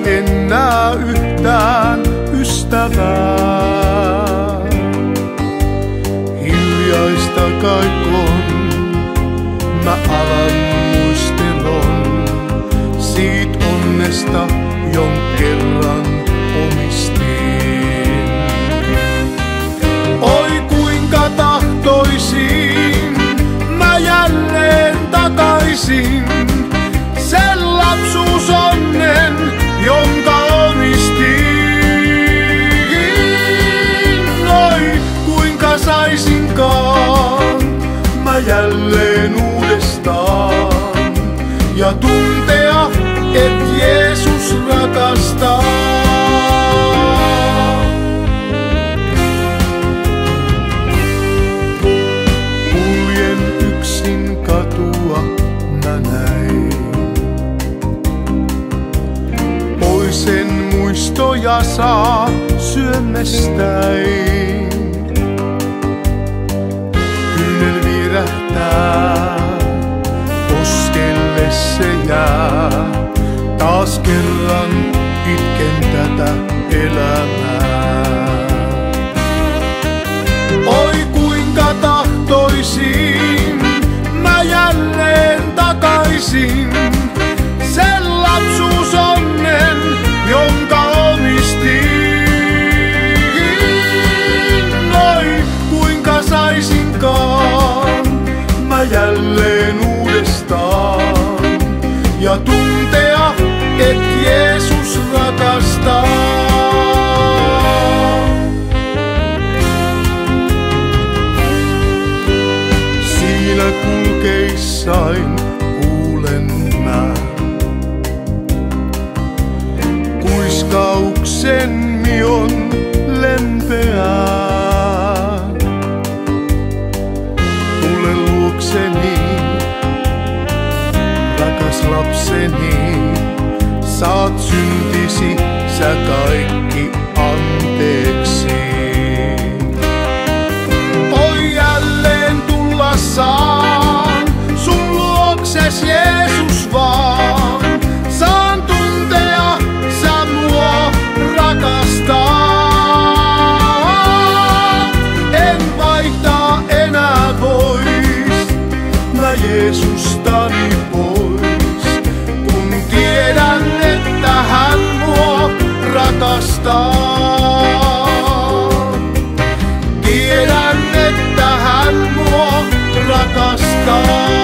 en näe yhtään ystävää. Hiljaista kaikon, mä alan muistelon siit onnesta, jon kerran omistin. Oi kuinka tahtoisin mä jälleen takaisin sen lapsuusonnen, jonka omistin. Oi kuinka saisinkaan mä jälleen uudestaan ja tuntea, et Jeesus rakastaa. Kuljen yksin katua mä näin, poisen muistoja saa syömestäin. Kyynel vierähtää, poskelle se jää. Taas kerran itken tätä elämää. Oi kuinka tahtoisin mä jälleen takaisin sen lapsuusonnen, jonka omistin. Oi kuinka saisinkaan mä jälleen uudestaan ja tuntea, et Jeesus rakastaa. Siinä kulkeissain kuulen mä kuiskauksen mion lempeää. Tule luokseni, rakas lapseni, saat syntisi sä kaikki anteeksi. Oi jälleen tulla saan sun luokses Jeesus vaan. Saan tuntea sä mua rakastaa. En vaihtaa enää pois mä Jeesustani pois, kun tiedän, että hän mua rakastaa. Tiedän, että hän mua rakastaa.